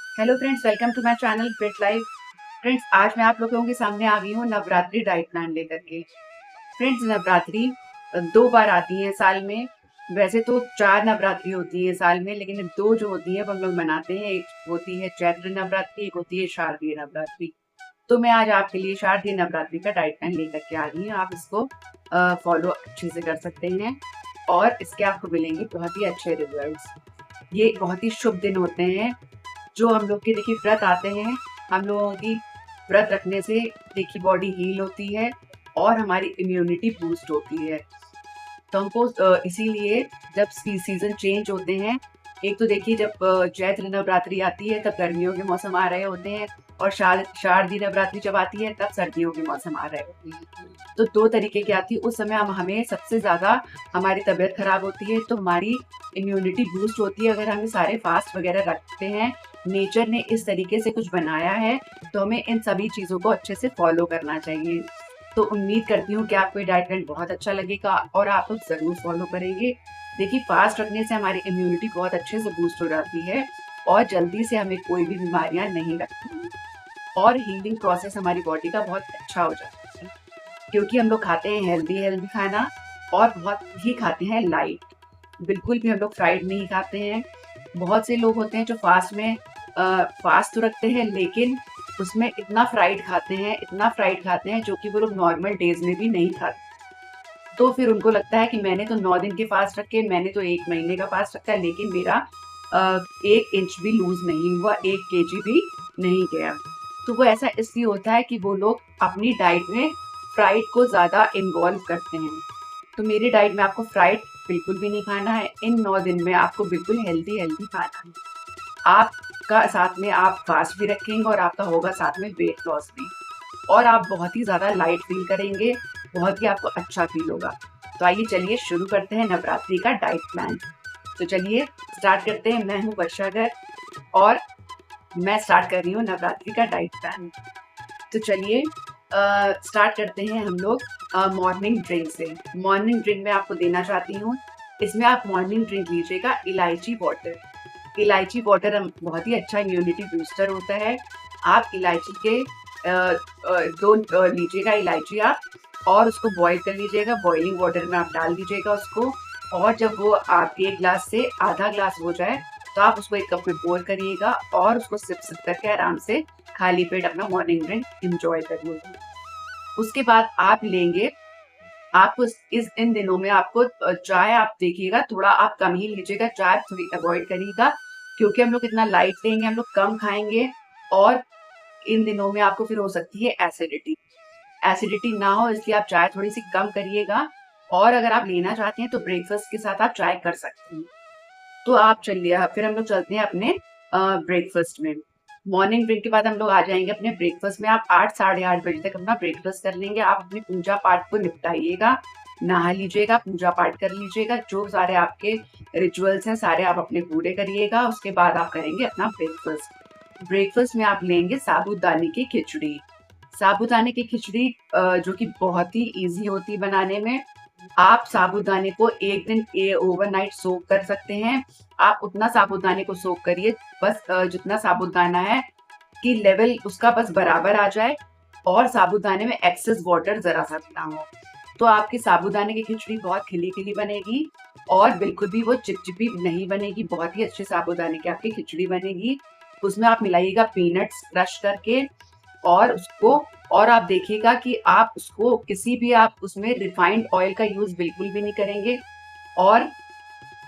Hello friends, welcome to my channel fit life. Friends, आज मैं आप लोगों के सामने आ गई हूँ नवरात्रि डाइट प्लान लेकर के। फ्रेंड्स, नवरात्रि 2 बार आती है साल में। वैसे तो 4 नवरात्रि होती है साल में, लेकिन 2 जो होती है वो हम लोग मनाते हैं। एक होती है चैत्र नवरात्रि, एक होती है शारदीय नवरात्रि। तो मैं आज आपके लिए शारदीय नवरात्रि का डाइट प्लान लेकर के आ रही हूँ। आप इसको फॉलो अच्छे से कर सकते हैं और इसके आपको मिलेंगे बहुत ही अच्छे रिजल्ट्स। ये बहुत ही शुभ दिन होते हैं जो हम लोग के देखिए व्रत आते हैं। हम लोगों की व्रत रखने से देखिए बॉडी हील होती है और हमारी इम्यूनिटी बूस्ट होती है। तो हमको इसीलिए जब सीजन चेंज होते हैं, एक तो देखिए जब चैत्र नवरात्रि आती है तब गर्मियों के मौसम आ रहे होते हैं, और शारदीय नवरात्रि जब आती है तब सर्दियों के मौसम आ रहे होते हैं। तो 2 तरीके की आती है। उस समय हम हमें सबसे ज़्यादा हमारी तबीयत खराब होती है, तो हमारी इम्यूनिटी बूस्ट होती है अगर हम ये सारे फास्ट वगैरह रखते हैं। नेचर ने इस तरीके से कुछ बनाया है, तो हमें इन सभी चीज़ों को अच्छे से फॉलो करना चाहिए। तो उम्मीद करती हूँ कि आपको ये डाइट प्लान बहुत अच्छा लगेगा और आप लोग ज़रूर फॉलो करेंगे। देखिए, फास्ट रखने से हमारी इम्यूनिटी बहुत अच्छे से बूस्ट हो जाती है और जल्दी से हमें कोई भी बीमारियाँ नहीं लगती हैं, और हीलिंग प्रोसेस हमारी बॉडी का बहुत अच्छा हो जाता है, क्योंकि हम लोग खाते हैं हेल्दी हेल्दी खाना और बहुत ही खाते हैं लाइट। बिल्कुल भी हम लोग फ्राइड नहीं खाते हैं। बहुत से लोग होते हैं जो फास्ट में फास्ट तो रखते हैं, लेकिन उसमें इतना फ्राइड खाते हैं जो कि वो लोग नॉर्मल डेज़ में भी नहीं खाते। तो फिर उनको लगता है कि मैंने तो 9 दिन के फास्ट रखे, मैंने तो 1 महीने का फास्ट रखा है, लेकिन मेरा 1 इंच भी लूज़ नहीं हुआ, 1 केजी भी नहीं गया। तो वो ऐसा इसलिए होता है कि वो लोग अपनी डाइट में फ्राइड को ज़्यादा इन्वॉल्व करते हैं। तो मेरी डाइट में आपको फ्राइड बिल्कुल भी नहीं खाना है। इन 9 दिन में आपको बिल्कुल हेल्दी-हेल्दी खाना है। आपका साथ में आप फास्ट भी रखेंगे और आपका होगा साथ में वेट लॉस भी। और आप बहुत ही ज़्यादा लाइट फ़ील करेंगे, बहुत ही आपको अच्छा फ़ील होगा। तो आइए चलिए शुरू करते हैं नवरात्रि का डाइट प्लान। तो चलिए स्टार्ट करते हैं। मैं हूँ वर्षा गर्ग और मैं स्टार्ट कर रही हूँ नवरात्रि का डाइट प्लान। तो चलिए स्टार्ट करते हैं हम लोग मॉर्निंग ड्रिंक से। मॉर्निंग ड्रिंक मैं आपको देना चाहती हूँ। इसमें आप मॉर्निंग ड्रिंक लीजिएगा इलायची वाटर। इलायची वाटर बहुत ही अच्छा इम्यूनिटी बूस्टर होता है। आप इलायची के 2 लीजिएगा इलायची आप, और उसको बॉयल कर लीजिएगा। बॉइलिंग वाटर में आप डाल दीजिएगा उसको, और जब वो आपके 1 ग्लास से आधा ग्लास हो जाए, तो आप उसको 1 कप में पोर करिएगा और उसको सिप-सिप करके आराम से खाली पेट अपना मॉर्निंग ड्रिंक एन्जॉय करिएगा। उसके बाद आप लेंगे, आपको इस इन दिनों में आपको चाय आप देखिएगा थोड़ा आप कम ही लीजिएगा, चाय थोड़ी अवॉइड करिएगा, क्योंकि हम लोग इतना लाइट लेंगे, हम लोग कम खाएँगे और इन दिनों में आपको फिर हो सकती है एसिडिटी। एसिडिटी ना हो इसलिए आप चाय थोड़ी-सी कम करिएगा, और अगर आप लेना चाहते हैं तो ब्रेकफ़ास्ट के साथ आप चाय कर सकते हैं। तो आप चलिए फिर हम लोग चलते हैं अपने ब्रेकफ़ास्ट में। मॉर्निंग ड्रिंक के बाद हम लोग आ जाएँगे अपने ब्रेकफ़ास्ट में। आप 8 साढ़े 8 बजे तक अपना ब्रेकफ़ास्ट कर लेंगे। आप अपनी पूजा-पाठ को निपटाइएगा, नहा लीजिएगा, पूजा-पाठ कर लीजिएगा। जो सारे आपके रिचुअल्स हैं, सारे आप अपने पूरे करिएगा। उसके बाद आप करेंगे अपना ब्रेकफ़ास्ट। ब्रेकफ़ास्ट में आप लेंगे साबूदाने की खिचड़ी। साबूदाने की खिचड़ी जो कि बहुत ही ईज़ी होती है बनाने में। आप साबूदाने को 1 दिन ओवरनाइट सोक कर सकते हैं। आप उतना साबूदाने को सोक करिए, बस जितना साबूदाना है कि लेवल उसका बस बराबर आ जाए और साबूदाने में एक्सेस वाटर ज़रा-सा भी ना हो। तो आपकी साबूदाने की खिचड़ी बहुत खिली-खिली बनेगी और बिल्कुल भी वो चिपचिपी नहीं बनेगी, बहुत ही अच्छे साबूदाने की आपकी खिचड़ी बनेगी। उसमें आप मिलाइएगा पीनट्स क्रश करके, और उसको, और आप देखिएगा कि आप उसको किसी भी आप उसमें रिफाइंड ऑयल का यूज़ बिल्कुल भी नहीं करेंगे, और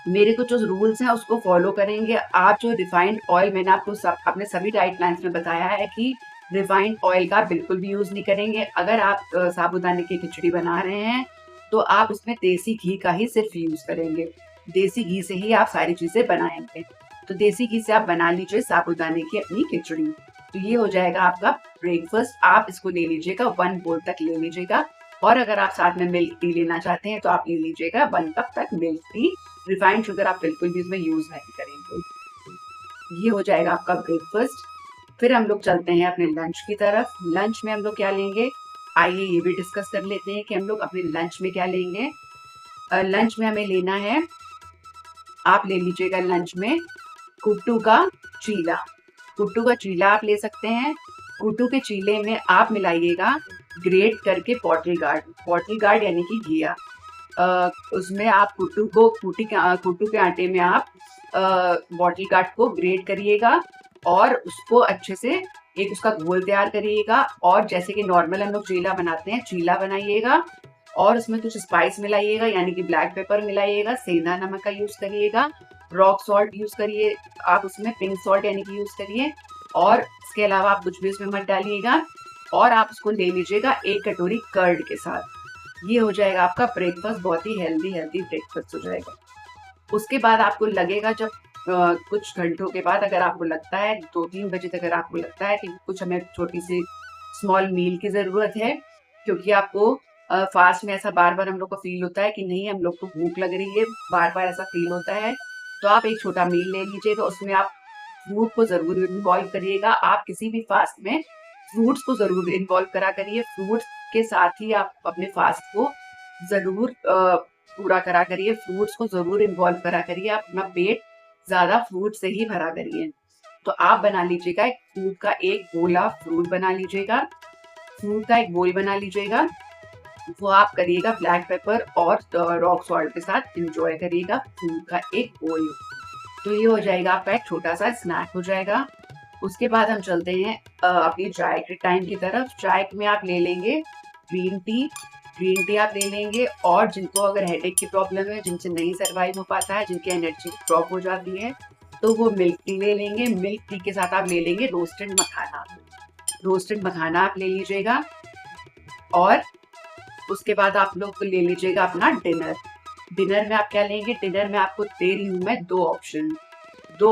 मेरे कुछ जो रूल्स हैं उसको फ़ॉलो करेंगे। आप जो रिफाइंड ऑयल मैंने आपको अपने सभी डाइट प्लान्स में बताया है कि रिफाइंड ऑयल का बिल्कुल भी यूज़ नहीं करेंगे। अगर आप साबूदाने की खिचड़ी बना रहे हैं, तो आप उसमें देसी घी का ही सिर्फ़ यूज़ करेंगे। देसी घी से ही आप सारी चीज़ें बनाएँगे। तो देसी घी से आप बना लीजिए साबूदाने की अपनी खिचड़ी। तो ये हो जाएगा आपका ब्रेकफ़ास्ट। आप इसको ले लीजिएगा, 1 बोल तक ले लीजिएगा, और अगर आप साथ में मिल्क टी लेना चाहते हैं तो आप ले लीजिएगा 1 कप तक मिल्क टी। रिफाइंड शुगर आप बिल्कुल भी इसमें यूज़ नहीं करेंगे। ये हो जाएगा आपका ब्रेकफ़ास्ट। फिर हम लोग चलते हैं अपने लंच की तरफ। लंच में हम लोग क्या लेंगे? आइए ये भी डिस्कस कर लेते हैं कि हम लोग अपने लंच में क्या लेंगे। लंच में हमें लेना है, आप ले लीजिएगा लंच में कुट्टू का चीला। कुट्टू का चीला आप ले सकते हैं। कुट्टू के चीले में आप मिलाइएगा ग्रेट करके बॉटल गार्ड यानी कि घिया। उसमें आप कुट्टू के आटे में आप बॉटल गार्ड को ग्रेट करिएगा और उसको अच्छे से एक उसका घोल तैयार करिएगा। और जैसे कि नॉर्मल हम लोग चीला बनाते हैं, चीला बनाइएगा और उसमें कुछ स्पाइस मिलाइएगा यानी कि ब्लैक पेपर मिलाइएगा, सेंधा नमक का यूज करिएगा, रॉक सॉल्ट यूज करिए, आप उसमें पिंक सॉल्ट यानी कि यूज करिए। और इसके अलावा आप कुछ भी उसमें मत डालिएगा और आप उसको ले लीजिएगा एक कटोरी कर्ड के साथ। ये हो जाएगा आपका ब्रेकफास्ट, बहुत ही हेल्दी ब्रेकफास्ट हो जाएगा। उसके बाद आपको लगेगा जब कुछ घंटों के बाद अगर आपको लगता है 2-3 बजे तक अगर आपको लगता है कि कुछ हमें छोटी सी स्मॉल मील की ज़रूरत है, क्योंकि आपको फास्ट में ऐसा बार-बार हम लोग को फ़ील होता है कि नहीं हम लोग को भूख लग रही है, बार-बार ऐसा फ़ील होता है, तो आप एक छोटा मील ले लीजिएगा। उसमें आप फ्रूट को ज़रूर इन्वॉल्व करिएगा। आप किसी भी फास्ट में फ्रूट्स को ज़रूर इन्वॉल्व करा करिए। फ्रूट्स के साथ ही आप अपने फास्ट को ज़रूर पूरा करा करिए। फ्रूट्स को ज़रूर इन्वॉल्व करा करिए। आप अपना पेट ज़्यादा फ्रूट से ही भरा करिए। तो आप बना लीजिएगा एक फ्रूट का एक गोला फ्रूट बना लीजिएगा। फ्रूट का एक बोल बना लीजिएगा। वो आप करिएगा ब्लैक पेपर और रॉक सॉल्ट के साथ एंजॉय करिएगा फ्रूट का एक बोल। तो ये हो जाएगा आपका एक छोटा सा स्नैक हो जाएगा। उसके बाद हम चलते हैं अपनी चाय के टाइम की तरफ। चाय में आप ले लेंगे ग्रीन टी आप ले लेंगे। और जिनको अगर हेडेक की प्रॉब्लम है, जिनसे नहीं सर्वाइव हो पाता है, जिनकी एनर्जी ड्रॉप हो जाती है, तो वो मिल्क टी ले लेंगे। मिल्क टी के साथ आप ले लेंगे रोस्टेड मखाना आप ले लीजिएगा। और उसके बाद आप लोग ले लीजिएगा अपना डिनर में आप क्या लेंगे? डिनर में आपको दे रही हूँ मैं दो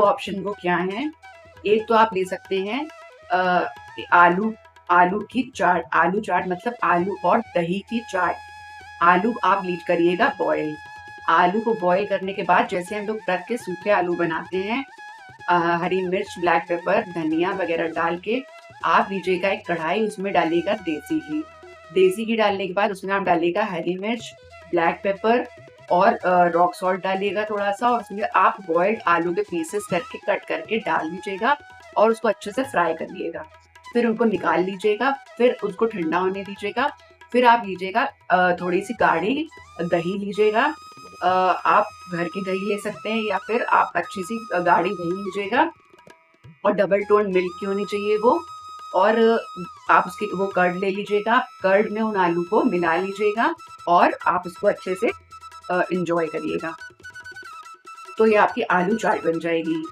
ऑप्शन वो क्या हैं? एक तो आप ले सकते हैं आलू चाट मतलब आलू और दही की चाट। आलू आप लीट करिएगा बॉयल। आलू को बॉयल करने के बाद जैसे हम लोग रख के सूखे आलू बनाते हैं, हरी मिर्च, ब्लैक पेपर, धनिया वगैरह डाल के आप लीजिएगा एक कढ़ाई, उसमें डालिएगा देसी घी डालने के बाद उसमें आप डालिएगा हरी मिर्च, ब्लैक पेपर और रॉक सॉल्ट डालिएगा थोड़ा सा। और उसमें आप बॉइल्ड आलू के पीसेस करके कट करके डाल दीजिएगा और उसको अच्छे से फ्राई करिएगा। फिर उनको निकाल लीजिएगा, फिर उसको ठंडा होने दीजिएगा। फिर आप लीजिएगा थोड़ी सी गाढ़ी दही लीजिएगा। आप घर की दही ले सकते हैं या फिर आप अच्छी सी गाढ़ी दही लीजिएगा और डबल टोन मिल्क की होनी चाहिए वो। और आप उसकी वो कर्ड ले लीजिएगा। कर्ड में उन आलू को मिला लीजिएगा और आप उसको अच्छे से एंजॉय करिएगा। तो ये आपकी आलू चाट बन जाएगी।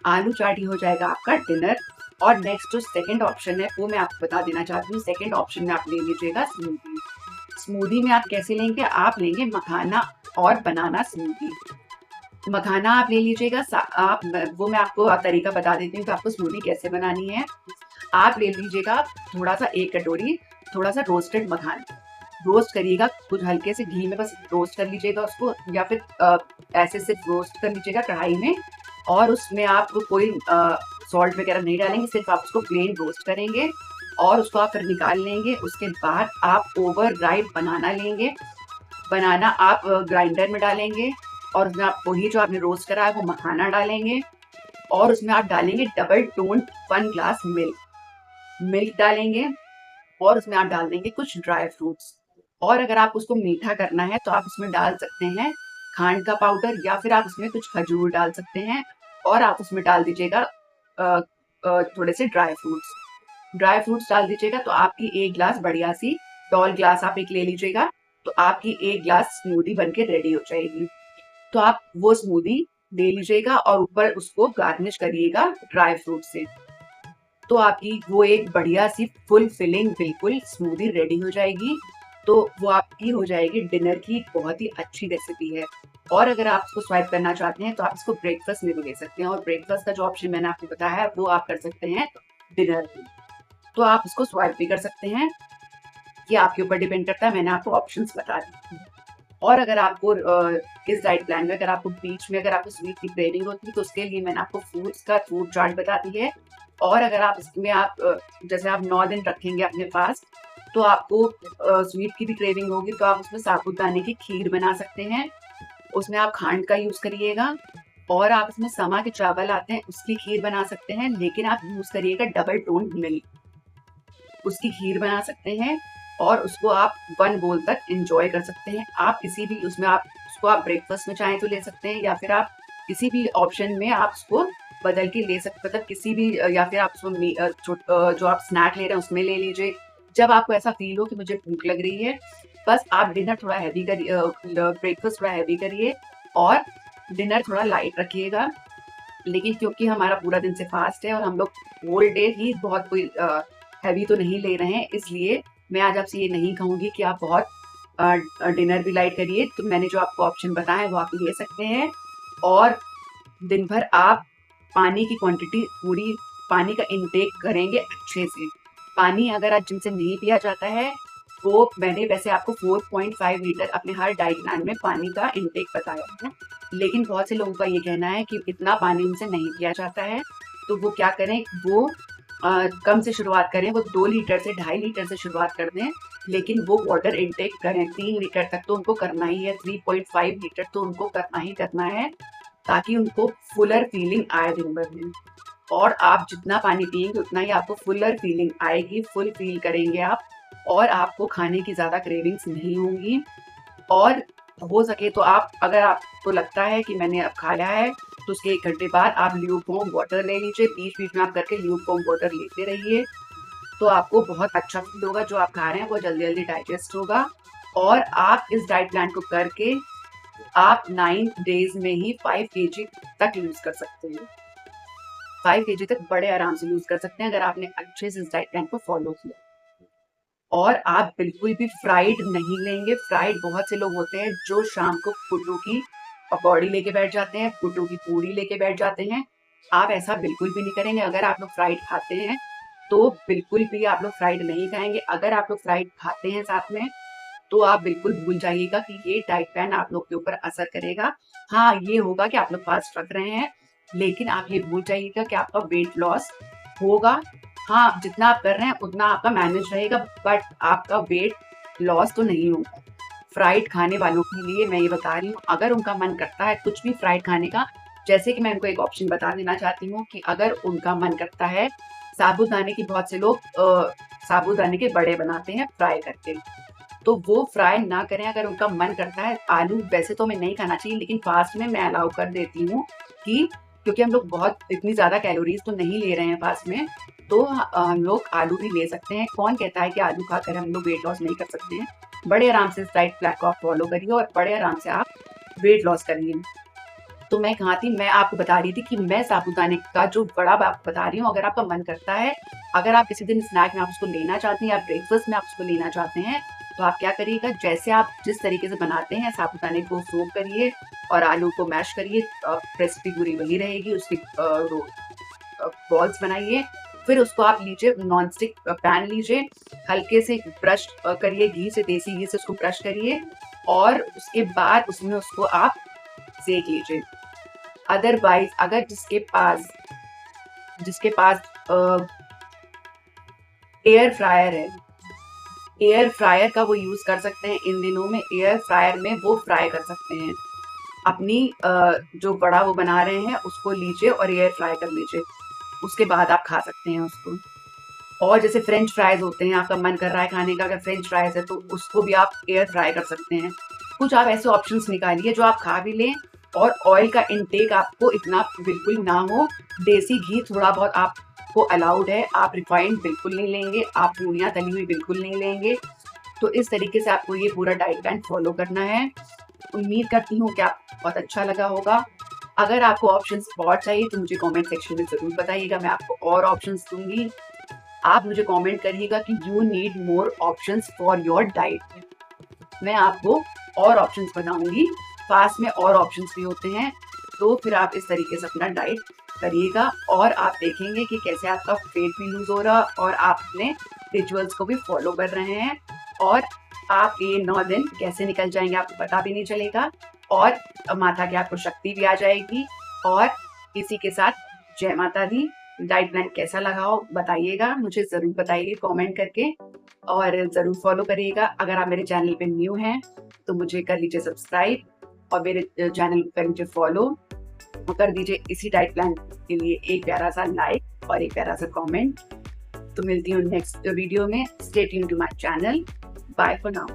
आलू चाट ही हो जाएगा आपका डिनर। और नेक्स्ट जो सेकंड ऑप्शन है वो मैं आपको बता देना चाहती हूँ। सेकंड ऑप्शन में आप ले लीजिएगा स्मूदी में आप कैसे लेंगे? आप लेंगे मखाना और बनाना स्मूदी। मखाना आप ले लीजिएगा। आप वो मैं आपको तरीका बता देती हूँ कि आपको स्मूदी कैसे बनानी है। आप ले लीजिएगा थोड़ा सा एक कटोरी थोड़ा सा रोस्टेड मखाना। रोस्ट करिएगा कुछ हल्के से घी में, बस रोस्ट कर लीजिएगा उसको, या फिर ऐसे सिर्फ रोस्ट कर लीजिएगा कढ़ाई में। और उसमें आप कोई सॉल्ट वगैरह नहीं डालेंगे, सिर्फ आप उसको प्लेन रोस्ट करेंगे और उसको आप फिर निकाल लेंगे। उसके बाद आप ओवर राइप बनाना लेंगे। बनाना आप ग्राइंडर में डालेंगे और उसमें आप वही जो आपने रोस्ट करा है वो मखाना डालेंगे और उसमें आप डालेंगे डबल टोन 1 ग्लास मिल्क डालेंगे और उसमें आप डाल देंगे कुछ ड्राई फ्रूट्स। और अगर आप उसको मीठा करना है तो आप उसमें डाल सकते हैं खांड का पाउडर या फिर आप उसमें कुछ खजूर डाल सकते हैं। और आप उसमें डाल दीजिएगा थोड़े से ड्राई फ्रूट्स डाल दीजिएगा। तो आपकी एक ग्लास बढ़िया सी टॉल ग्लास आप एक ले लीजिएगा, तो आपकी एक ग्लास स्मूदी बनके रेडी हो जाएगी। तो आप वो स्मूदी ले लीजिएगा और ऊपर उसको गार्निश करिएगा ड्राई फ्रूट से। तो आपकी वो एक बढ़िया सी फुल फिलिंग बिल्कुल स्मूदी रेडी हो जाएगी। तो वो आपकी हो जाएगी डिनर की बहुत ही अच्छी रेसिपी है। और अगर आप इसको स्वाइप करना चाहते हैं तो आप इसको ब्रेकफास्ट में भी ले सकते हैं। और ब्रेकफास्ट का जो ऑप्शन मैंने आपको बताया है वो आप कर सकते हैं डिनर में। तो आप इसको स्वाइप भी कर सकते हैं, ये आपके ऊपर डिपेंड करता है। मैंने आपको ऑप्शंस बता दी। और अगर आपको इस डाइट प्लान में अगर आपको बीच में अगर आपको स्वीट की क्रेविंग होती है तो उसके लिए मैंने आपको फ्रूट चाट बता दी है। और अगर आप इसमें आप जैसे आप 9 दिन रखेंगे अपने फास्ट, तो आपको स्वीट की भी क्रेविंग होगी तो आप उसमें साबूदाने की खीर बना सकते हैं। उसमें आप खांड का यूज करिएगा और आप इसमें समा के चावल आते हैं, उसकी खीर बना सकते हैं, लेकिन आप यूज़ करिएगा डबल टोन मिल्क। उसकी खीर बना सकते हैं और उसको आप 1 बोल तक एन्जॉय कर सकते हैं। आप किसी भी उसमें आप उसको आप ब्रेकफ़ास्ट में चाहें तो ले सकते हैं, या फिर आप किसी भी ऑप्शन में आप उसको बदल के ले सकते, मतलब किसी भी या फिर आप उसको जो आप स्नैक ले रहे हैं उसमें ले लीजिए। जब आपको ऐसा फ़ील हो कि मुझे भूख लग रही है, बस आप डिनर थोड़ा हेवी करिए, ब्रेकफ़ास्ट थोड़ा हेवी करिए और डिनर थोड़ा लाइट रखिएगा। लेकिन क्योंकि हमारा पूरा दिन से फास्ट है और हम लोग होल डे ही बहुत कोई हैवी तो नहीं ले रहे हैं, इसलिए मैं आज आपसे ये नहीं कहूँगी कि आप बहुत डिनर भी लाइट करिए। तो मैंने जो आपको ऑप्शन बताए हैं वो आप ले सकते हैं। और दिन भर आप पानी की क्वांटिटी पूरी पानी का इंटेक करेंगे अच्छे से। पानी अगर आज जिनसे नहीं पिया जाता है, वो मैंने वैसे आपको 4.5 लीटर अपने हर डाइट प्लान में पानी का इंटेक बताया है। लेकिन बहुत से लोगों का ये कहना है कि इतना पानी उनसे नहीं पिया जाता है, तो वो क्या करें, वो कम से शुरुआत करें, वो 2 लीटर से 2.5 लीटर से शुरुआत कर दें, लेकिन वो वाटर इंटेक करें 3 लीटर तक तो उनको करना ही है, 3.5 लीटर तो उनको करना ही करना है, ताकि उनको फुलर फीलिंग आए दिन भर में। और आप जितना पानी पिएँगे उतना ही आपको फुलर फीलिंग आएगी, फुल फील करेंगे आप और आपको खाने की ज़्यादा क्रेविंग्स नहीं होंगी। और हो सके तो आप, अगर आपको लगता है कि मैंने अब खा लिया है, तो उसके 1 घंटे बाद आप ल्यूकवार्म वाटर ले लीजिए, बीच-बीच में आप करके ल्यूकवार्म वाटर लेते रहिए, तो आपको बहुत अच्छा फ़ील होगा, जो आप खा रहे हैं वो जल्दी-जल्दी डाइजेस्ट होगा। और आप इस डाइट प्लान को करके आप 9 डेज़ में ही 5 केजी तक लूज़ कर सकते हैं। 5 केजी तक बड़े आराम से लूज़ कर सकते हैं अगर आपने अच्छे से इस डाइट प्लान को फ़ॉलो किया। और आप बिल्कुल भी फ्राइड नहीं लेंगे। फ्राइड बहुत से लोग होते हैं जो शाम को पुट्टू की पकौड़ी लेके बैठ जाते हैं, पुट्टू की पूड़ी लेके बैठ जाते हैं। आप ऐसा बिल्कुल भी नहीं करेंगे। अगर आप लोग फ्राइड खाते हैं, तो बिल्कुल भी आप लोग फ्राइड नहीं खाएँगे। अगर आप लोग फ्राइड खाते हैं साथ में, तो आप बिल्कुल भूल जाइएगा कि ये डाइट प्लान आप लोग के ऊपर असर करेगा। हाँ, ये होगा कि आप लोग फास्ट रख रहे हैं, लेकिन आप ये भूल जाइएगा कि आपका वेट लॉस होगा। हाँ, जितना आप कर रहे हैं उतना आपका मैनेज रहेगा, बट आपका वेट लॉस तो नहीं होगा। फ्राइड खाने वालों के लिए मैं ये बता रही हूँ, अगर उनका मन करता है कुछ भी फ्राइड खाने का, जैसे कि मैं उनको एक ऑप्शन बता देना चाहती हूँ कि अगर उनका मन करता है, साबूदाने की बहुत से लोग साबूदाने के बड़े बनाते हैं फ्राई करके। तो वो फ्राई ना करें। अगर उनका मन करता है, आलू वैसे तो हमें नहीं खाना चाहिए, लेकिन फास्ट में मैं अलाउ कर देती हूँ कि क्योंकि हम लोग बहुत इतनी ज़्यादा कैलोरीज़ तो नहीं ले रहे हैं फास्ट में, तो हम लोग आलू भी ले सकते हैं। कौन कहता है कि आलू खाकर हम लोग वेट लॉस नहीं कर सकते हैं? बड़े आराम से इस डाइट प्लान को आप फ़ॉलो करिए और बड़े आराम से आप वेट लॉस करिए। तो मैं कहाँ थी? मैं आपको बता रही थी कि मैं साबूदाने का जो बड़ा मैं आपको बता रही हूँ, अगर आपका मन करता है, अगर आप किसी दिन स्नैक में आप उसको लेना चाहते हैं या ब्रेकफ़ास्ट में आप उसको लेना चाहते हैं, तो आप क्या करिएगा, जैसे आप जिस तरीके से बनाते हैं, साबूदाने को सोक करिए और आलू को मैश करिए, रेसिपी पूरी वही रहेगी, उसकी बॉल्स बनाइए। फिर उसको आप लीजिए, नॉन स्टिक पैन लीजिए, हल्के से ब्रश करिए घी से, देसी घी से उसको ब्रश करिए और उसके बाद उसमें उसको आप सेक लीजिए। अदरवाइज़ अगर जिसके पास एयर फ्रायर है, एयर फ्रायर का वो यूज़ कर सकते हैं। इन दिनों में एयर फ्रायर में वो फ्राई कर सकते हैं। अपनी जो बड़ा वो बना रहे हैं उसको लीजिए और एयर फ्राई कर लीजिए। उसके बाद आप खा सकते हैं उसको। और जैसे फ्रेंच फ्राइज़ होते हैं, आपका मन कर रहा है खाने का, अगर फ्रेंच फ्राइज़ है तो उसको भी आप एयर फ्राई कर सकते हैं। कुछ आप ऐसे ऑप्शंस निकालिए जो आप खा भी लें और ऑयल का इंटेक आपको इतना बिल्कुल ना हो। देसी घी थोड़ा बहुत आपको अलाउड है, आप रिफाइंड बिल्कुल नहीं लेंगे, आप पूड़ियाँ तली हुई बिल्कुल नहीं लेंगे। तो इस तरीके से आपको ये पूरा डाइट प्लान फ़ॉलो करना है। उम्मीद करती हूँ कि आपको बहुत अच्छा लगा होगा। अगर आपको ऑप्शंस और चाहिए तो मुझे कमेंट सेक्शन में ज़रूर बताइएगा, मैं आपको और ऑप्शंस दूँगी। आप मुझे कमेंट करिएगा कि you need more options for your diet. मैं आपको और ऑप्शंस बताऊँगी, फास्ट में और ऑप्शंस भी होते हैं, तो फिर आप इस तरीके से अपना डाइट करिएगा और आप देखेंगे कि कैसे आपका वेट भी लूज़ हो रहा और आप अपने रिचुअल्स को भी फॉलो कर रहे हैं और आप ये 9 दिन कैसे निकल जाएँगे आपको पता भी नहीं चलेगा और माता की आपको शक्ति भी आ जाएगी। और इसी के साथ जय माता दी। डाइट प्लान कैसा लगा हो बताइएगा, मुझे ज़रूर बताइए कमेंट करके और ज़रूर फॉलो करिएगा। अगर आप मेरे चैनल पे न्यू हैं, तो मुझे कर लीजिए सब्सक्राइब और मेरे चैनल को कर लीजिए फॉलो। कर दीजिए इसी डाइट प्लान के लिए एक प्यारा सा लाइक और एक प्यारा सा कमेंट। तो मिलती हूँ नेक्स्ट वीडियो में। Stay tuned to my channel. Bye for now.